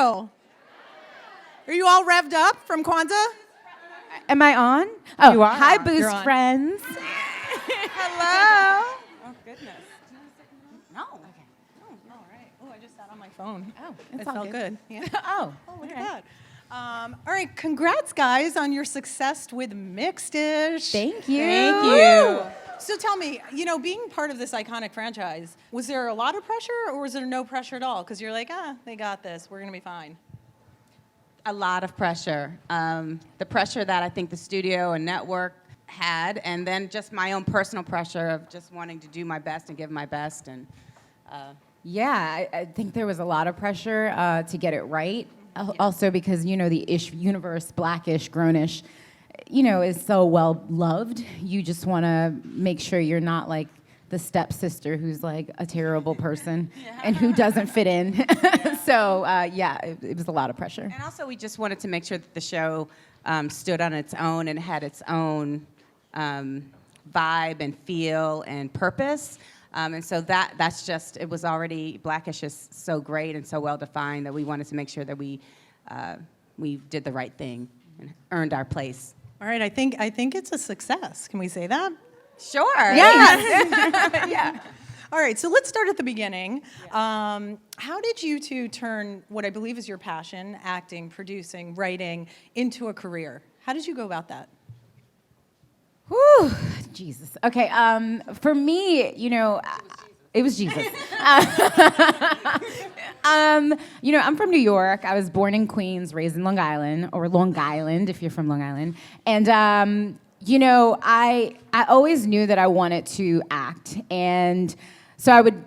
you? Are you all revved up from Kwanzaa? Am I on? Oh, You are. hi, You're Boost on. friends. Hello. Oh, goodness. No. All right. Oh, I just sat on my phone. Oh, It felt good. Yeah. Oh, Look at that. All right, congrats, guys, on your success with Mixed-ish. Thank you. Thank you. So tell me, being part of this iconic franchise, was there a lot of pressure or was there no pressure at all? Because you're like, they got this. We're going to be fine. A lot of pressure. The pressure that I think the studio and network had, and then just my own personal pressure of just wanting to do my best and give my best. And Yeah, I think there was a lot of pressure to get it right. Also because, the ish universe, blackish, grownish, is so well loved. You just want to make sure you're not like the stepsister who's like a terrible person and who doesn't fit in. So, it was a lot of pressure. And also, we just wanted to make sure that the show stood on its own and had its own vibe and feel and purpose. And so that's just, it was already, Blackish is so great and so well defined that we wanted to make sure that we did the right thing and earned our place. All right, I think it's a success. Can we say that? Sure. Yes. Yeah. All right, so let's start at the beginning. How did you two turn what I believe is your passion, acting, producing, writing, into a career? How did you go about that? Whew, Jesus. Okay, for me, it was Jesus. I'm from New York. I was born in Queens, raised in Long Island, or Long Island if you're from Long Island. And, I always knew that I wanted to act. And so I would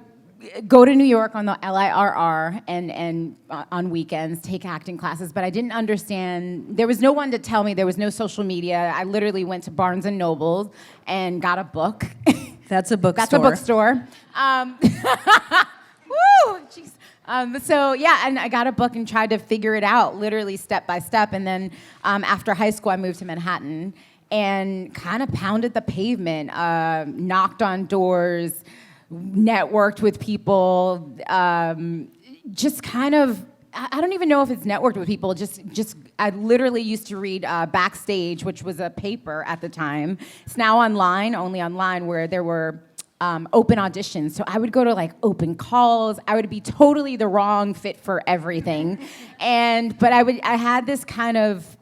go to New York on the LIRR and on weekends, take acting classes, but I didn't understand. There was no one to tell me. There was no social media. I literally went to Barnes & Noble and got a book. That's a bookstore. That's a bookstore. Woo, jeez. And I got a book and tried to figure it out, literally step by step. And then after high school, I moved to Manhattan and kind of pounded the pavement, knocked on doors, networked with people, just kind of, I don't even know if it's networked with people, just I literally used to read Backstage, which was a paper at the time. It's now online, only online, where there were open auditions. So I would go to like open calls. I would be totally the wrong fit for everything. But I had this kind of,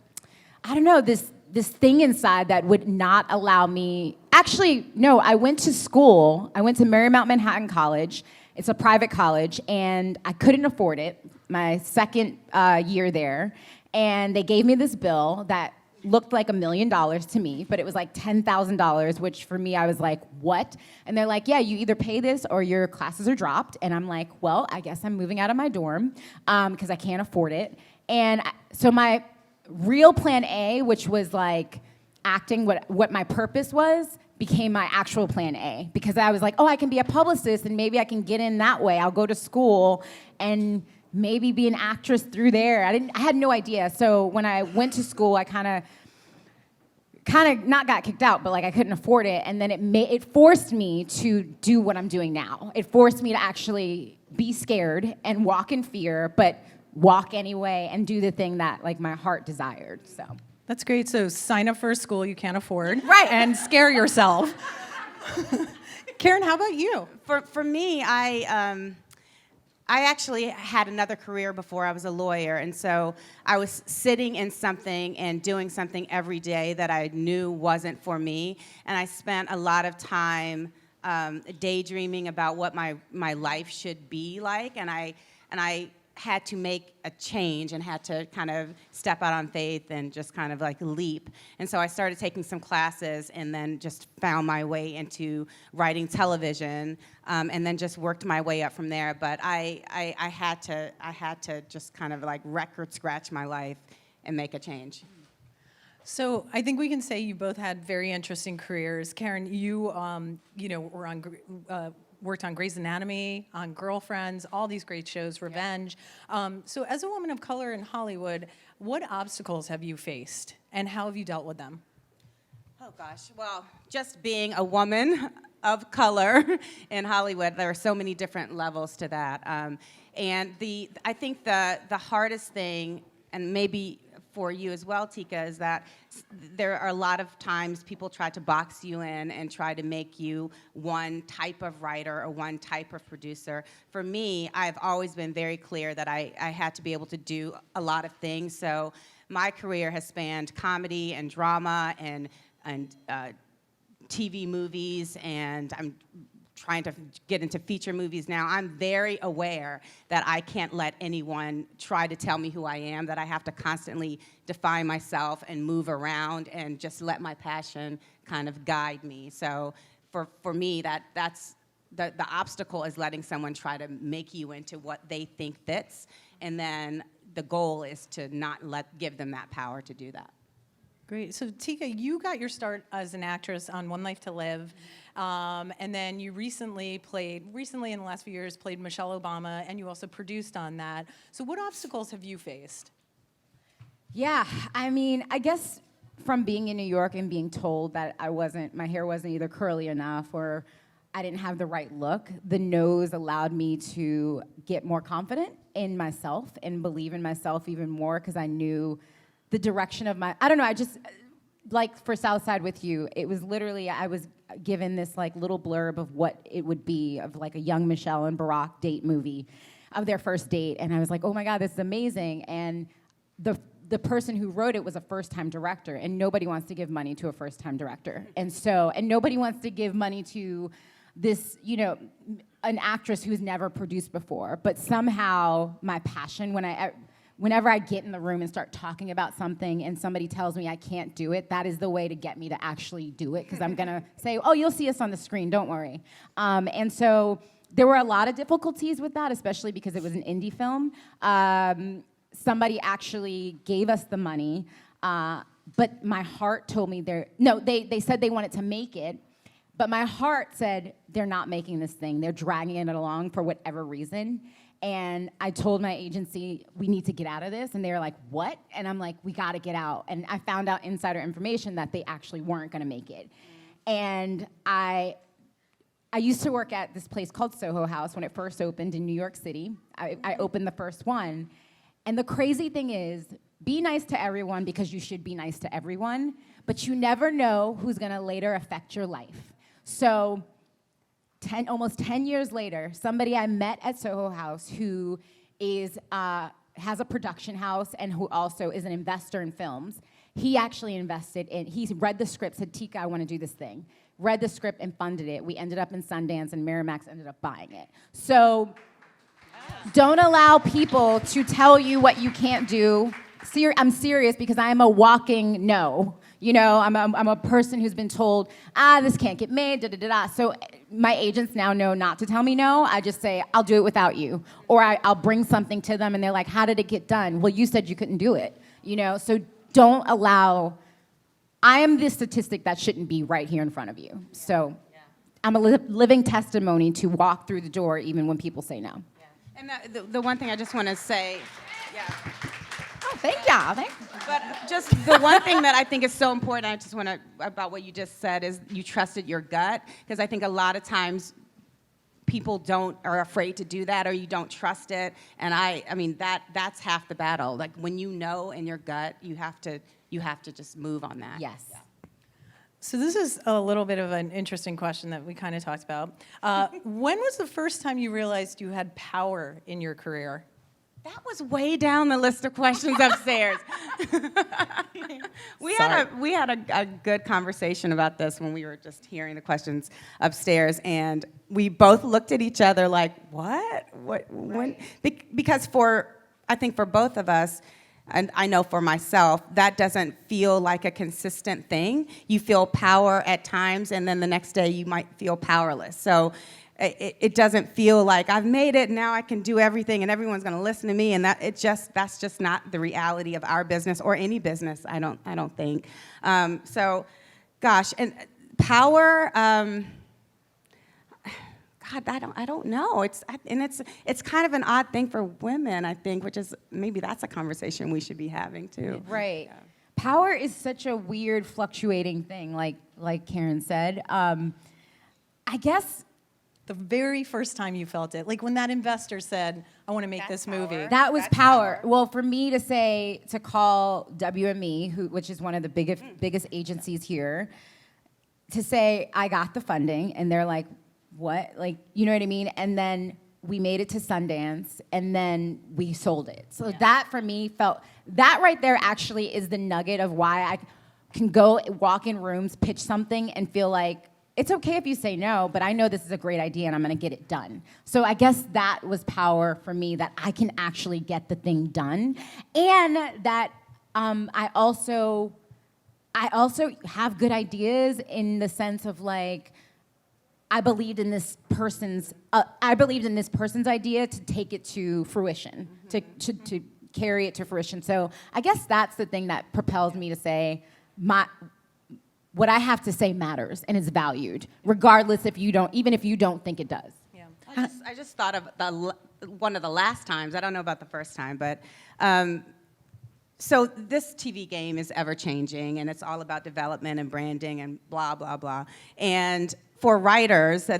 I don't know, this thing inside that would not allow me. Actually, no, I went to school. I went to Marymount Manhattan College. It's a private college, and I couldn't afford it, my second year there. And they gave me this bill that looked like $1 million to me, but it was like $10,000, which for me, I was like, what? And they're like, yeah, you either pay this or your classes are dropped. And I'm like, well, I guess I'm moving out of my dorm because I can't afford it. So my real plan A, which was like acting, what my purpose was, became my actual plan A, because I was like, I can be a publicist and maybe I can get in that way. I'll go to school and maybe be an actress through there. I had no idea. So when I went to school, I kind of not got kicked out, but like I couldn't afford it. And then it forced me to do what I'm doing now. It forced me to actually be scared and walk in fear, but walk anyway and do the thing that like my heart desired. So That's great. So sign up for a school you can't afford. Right. And scare yourself. Karin, how about you? For me, I actually had another career before. I was a lawyer, and so I was sitting in something and doing something every day that I knew wasn't for me, and I spent a lot of time daydreaming about what my life should be like, and I had to make a change and had to kind of step out on faith and just kind of like leap. And so I started taking some classes and then just found my way into writing television, and then just worked my way up from there. But I had to just kind of like record scratch my life and make a change. So I think we can say you both had very interesting careers. Karin, you were on worked on Grey's Anatomy, on Girlfriends, all these great shows, Revenge. So as a woman of color in Hollywood, what obstacles have you faced, and how have you dealt with them? Oh gosh, well, just being a woman of color in Hollywood. There are so many different levels to that. And I think the hardest thing, and maybe for you as well, Tika, is that there are a lot of times people try to box you in and try to make you one type of writer or one type of producer. For me, I've always been very clear that I had to be able to do a lot of things. So my career has spanned comedy and drama and TV movies, and I'm trying to get into feature movies now. I'm very aware that I can't let anyone try to tell me who I am, that I have to constantly define myself and move around and just let my passion kind of guide me. So for me, that's the obstacle is letting someone try to make you into what they think fits, and then the goal is to not give them that power to do that. Great. So Tika, you got your start as an actress on One Life to Live, and then you recently in the last few years, played Michelle Obama, and you also produced on that. So what obstacles have you faced? Yeah, I mean, I guess from being in New York and being told that my hair wasn't either curly enough or I didn't have the right look, the no's allowed me to get more confident in myself and believe in myself even more, because I knew the direction of I don't know, I just, like for Southside with you, it was literally, I was given this like little blurb of what it would be, of like a young Michelle and Barack date movie, of their first date, and I was like, oh my God, this is amazing. And the person who wrote it was a first-time director, and nobody wants to give money to a first-time director. And nobody wants to give money to this, an actress who's never produced before. But somehow my passion, whenever I get in the room and start talking about something and somebody tells me I can't do it, that is the way to get me to actually do it, because I'm gonna say, oh, you'll see us on the screen, don't worry. And so there were a lot of difficulties with that, especially because it was an indie film. Somebody actually gave us the money, but my heart told me they said they wanted to make it, but my heart said they're not making this thing. They're dragging it along for whatever reason. And I told my agency, we need to get out of this. And they were like, what? And I'm like, we gotta get out. And I found out insider information that they actually weren't gonna make it. And I used to work at this place called Soho House when it first opened in New York City. I opened the first one. And the crazy thing is, be nice to everyone because you should be nice to everyone, but you never know who's gonna later affect your life. So almost 10 years later, somebody I met at Soho House who has a production house and who also is an investor in films, he actually invested in, he read the script, said, Tika, I wanna do this thing. Read the script and funded it. We ended up in Sundance and Miramax ended up buying it. So don't allow people to tell you what you can't do. I'm serious, because I am a walking no. I'm a person who's been told, this can't get made, da-da-da-da. So my agents now know not to tell me no. I just say, I'll do it without you. Or I'll bring something to them and they're like, how did it get done? Well, you said you couldn't do it. So don't allow, I am the statistic that shouldn't be right here in front of you. So I'm a living testimony to walk through the door even when people say no. And the one thing I just want to say, Oh, thank y'all. But just the one thing that I think is so important, I just want to, about what you just said, is you trusted your gut. Because I think a lot of times people are afraid to do that, or you don't trust it. And I mean, that's half the battle. Like when you know in your gut, you have to just move on that. Yes. Yeah. So this is a little bit of an interesting question that we kind of talked about. When was the first time you realized you had power in your career? That was way down the list of questions upstairs. We had a good conversation about this when we were just hearing the questions upstairs, and we both looked at each other like, what? When? Because I think for both of us, and I know for myself, that doesn't feel like a consistent thing. You feel power at times, and then the next day you might feel powerless. So it doesn't feel like I've made it, now I can do everything and everyone's gonna listen to me, and that's just not the reality of our business or any business, I don't think. So, gosh, and power, God, I don't know. It's kind of an odd thing for women, I think, which is maybe that's a conversation we should be having too. Right. Yeah. Power is such a weird, fluctuating thing, like Karin said. I guess The very first time you felt it, like when that investor said, I want to make That's this movie. power. that was That's power. power. Well, for me to call WME, which is one of the biggest agencies here, to say I got the funding, and they're like, what? Like, you know what I mean? And then we made it to Sundance, and then we sold it. So that for me that right there actually is the nugget of why I can go walk in rooms, pitch something, and feel like, it's okay if you say no, but I know this is a great idea and I'm gonna get it done. So I guess that was power for me, that I can actually get the thing done. And that I also have good ideas in the sense of like, I believed in this person's idea to take it to fruition, to carry it to fruition. So I guess that's the thing that propels me to say, what I have to say matters and is valued, regardless even if you don't think it does. Yeah. I just thought of one of the last times. I don't know about the first time, but so this TV game is ever changing, and it's all about development and branding and blah blah blah. And for writers,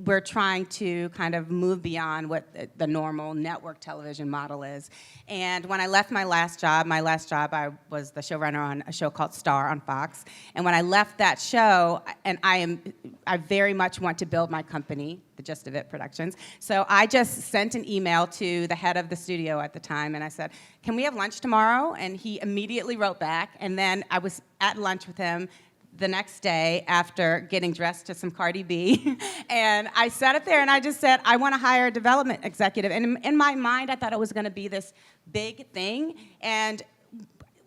we're trying to kind of move beyond what the normal network television model is. And when I left my last job, I was the showrunner on a show called Star on Fox. And when I left that show, and I very much want to build my company, The Gist of It Productions. So I just sent an email to the head of the studio at the time, and I said, can we have lunch tomorrow? And he immediately wrote back, and then I was at lunch with him the next day after getting dressed to some Cardi B. And I sat up there and I just said, I want to hire a development executive. And in my mind, I thought it was going to be this big thing. And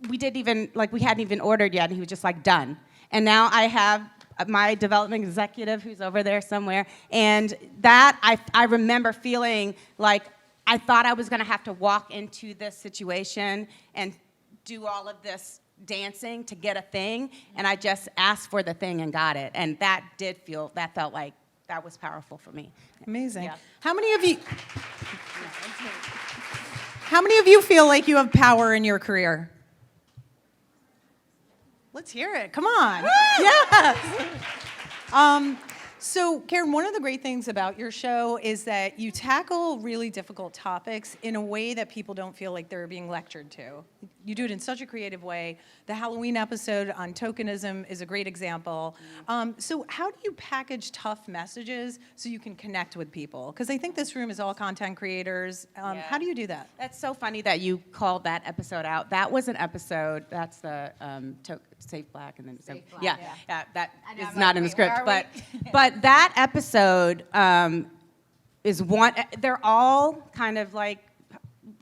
we hadn't even ordered yet. And he was just like, done. And now I have my development executive who's over there somewhere. And that, I remember feeling like I thought I was going to have to walk into this situation and do all of this dancing to get a thing, and I just asked for the thing and got it, and that felt like that was powerful for me. Amazing. Yeah. How many of you feel like you have power in your career? Let's hear it. Come on. Yes. So, Karin, one of the great things about your show is that you tackle really difficult topics in a way that people don't feel like they're being lectured to. You do it in such a creative way. The Halloween episode on tokenism is a great example. So how do you package tough messages so you can connect with people? Because I think this room is all content creators. How do you do that? That's so funny that you called that episode out. That was an episode, that's the Safe Black, and then Safe Black, yeah, yeah. that I know, is I'm not like, in the wait, script, where are but that episode is one. They're all kind of like,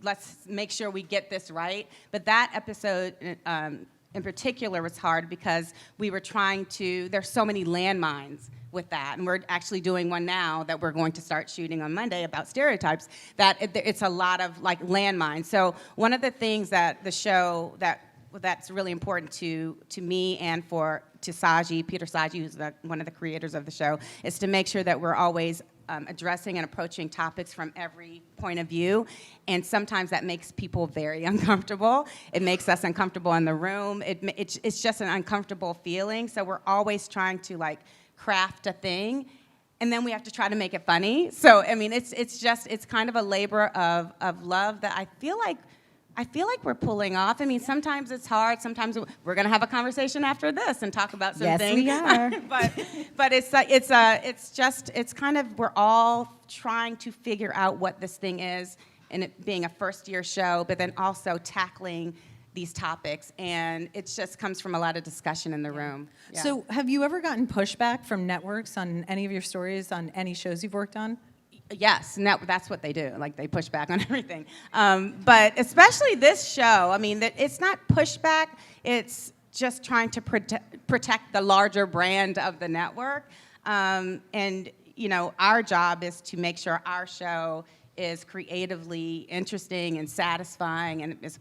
let's make sure we get this right. But that episode in particular was hard because we were trying to. There's so many landmines with that, and we're actually doing one now that we're going to start shooting on Monday about stereotypes. That it's a lot of like landmines. So one of the things that the show that's really important to me and to Saji, Peter Saji, who's one of the creators of the show, is to make sure that we're always addressing and approaching topics from every point of view. And sometimes that makes people very uncomfortable. It makes us uncomfortable in the room. It's just an uncomfortable feeling. So we're always trying to like craft a thing. And then we have to try to make it funny. So, I mean, it's kind of a labor of love that I feel like we're pulling off. I mean, sometimes it's hard. Sometimes we're going to have a conversation after this and talk about something. Yes, we are. but it's kind of, we're all trying to figure out what this thing is, and it being a first-year show, but then also tackling these topics, and it just comes from a lot of discussion in the room. Yeah. So have you ever gotten pushback from networks on any of your stories, on any shows you've worked on? Yes, and that's what they do. Like, they push back on everything. But especially this show, I mean, it's not pushback. It's just trying to protect the larger brand of the network. And, you know, our job is to make sure our show is creatively interesting and satisfying, and is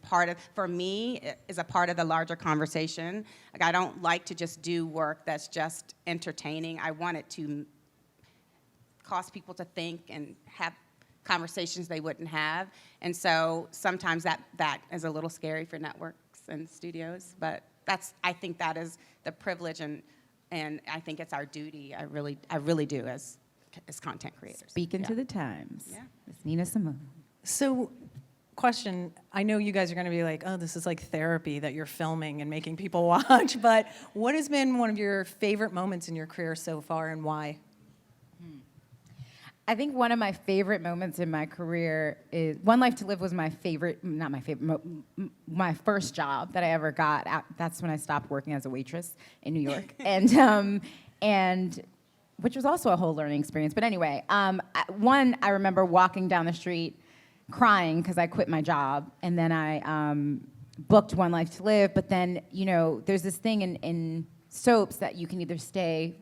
for me, is a part of the larger conversation. Like, I don't like to just do work that's just entertaining. I want it to cause people to think and have conversations they wouldn't have. And so sometimes that is a little scary for networks and studios, but I think that is the privilege and and I think it's our duty. I really do as content creators. Speaking to the times. Yeah. It's Nina Simone. So, question, I know you guys are going to be like, oh, this is like therapy that you're filming and making people watch, but what has been one of your favorite moments in your career so far, and why? I think one of my favorite moments in my career is One Life to Live was my favorite, not my favorite, my first job that I ever got. That's when I stopped working as a waitress in New York, and which was also a whole learning experience. But anyway, I remember walking down the street crying because I quit my job, and then I booked One Life to Live. But then, there's this thing in soaps that you can either stay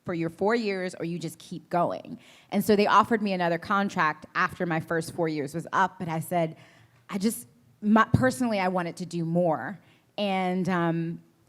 for your 4 years or you just keep going. And so they offered me another contract after my first 4 years was up, but I said, personally, I wanted to do more. And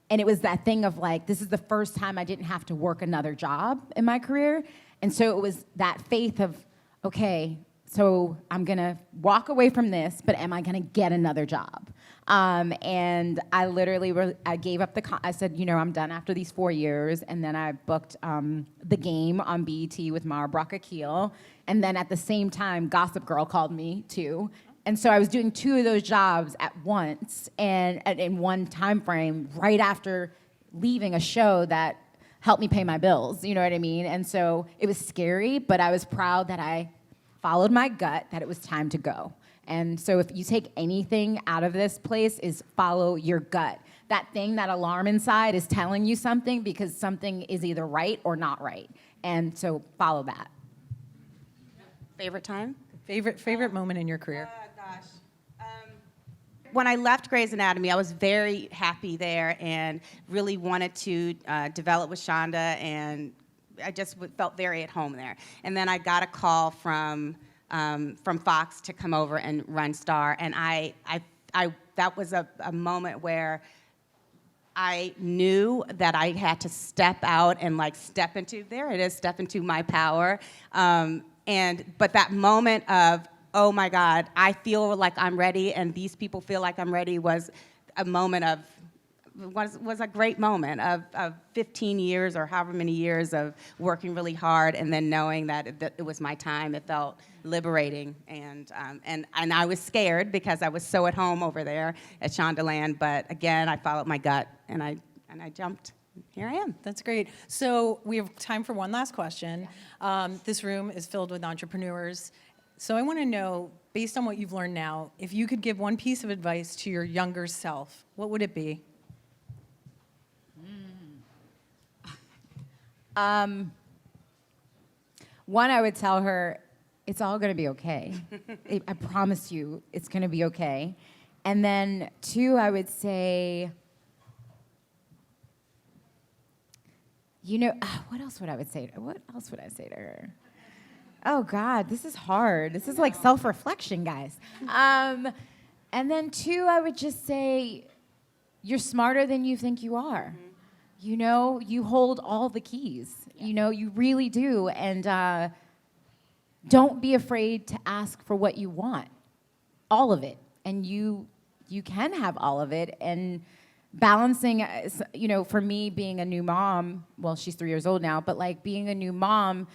it was that thing of like, this is the first time I didn't have to work another job in my career. And so it was that faith of, okay, so I'm gonna walk away from this, but am I gonna get another job? And I literally, I gave up I said, I'm done after these 4 years, and then I booked The Game on BET with Mara Brock-Akil, and then at the same time, Gossip Girl called me too. And so I was doing 2 of those jobs at once, and in one time frame, right after leaving a show that helped me pay my bills, you know what I mean? And so it was scary, but I was proud that I followed my gut, that it was time to go. And so if you take anything out of this place, is follow your gut. That thing, that alarm inside is telling you something because something is either right or not right. And so follow that. Favorite time? Favorite moment in your career? When I left Grey's Anatomy, I was very happy there and really wanted to develop with Shonda, and I just felt very at home there. And then I got a call from Fox to come over and run Star, and I that was a moment where I knew that I had to step out and step into my power. But that moment of, oh my God, I feel like I'm ready, and these people feel like I'm ready, was a moment of, was a great moment of 15 years or however many years of working really hard, and then knowing that it was my time. It felt liberating, and I was scared because I was so at home over there at Shondaland. But again, I followed my gut, and I jumped. Here I am. That's great. So we have time for one last question. This room is filled with entrepreneurs. So I want to know, based on what you've learned now, if you could give one piece of advice to your younger self, what would it be? One, I would tell her, it's all going to be okay. I promise you, it's going to be okay. And then 2, I would say, what else would I say to her? Oh God, this is hard. This is like self-reflection, guys. And then 2, I would just say, you're smarter than you think you are. You hold all the keys. You really do. And don't be afraid to ask for what you want. All of it. And you can have all of it. And balancing, for me, being a new mom, well, she's 3 years old now, but being a new mom,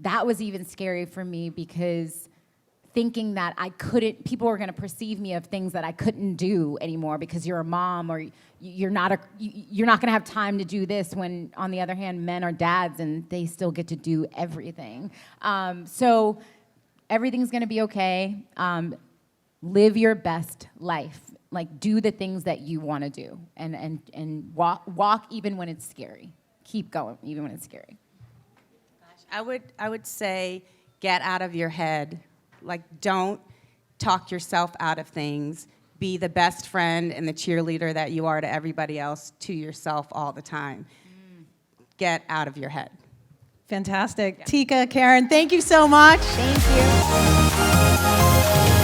that was even scary for me, because thinking that people were going to perceive me of things that I couldn't do anymore because you're a mom, or you're not going to have time to do this, when on the other hand, men are dads and they still get to do everything. So everything's going to be okay. Live your best life. Do the things that you want to do, and walk even when it's scary. Keep going even when it's scary. I would say, get out of your head. Don't talk yourself out of things. Be the best friend and the cheerleader that you are to everybody else, to yourself all the time. Get out of your head. Fantastic. Yeah. Tika, Karin, thank you so much. Thank you.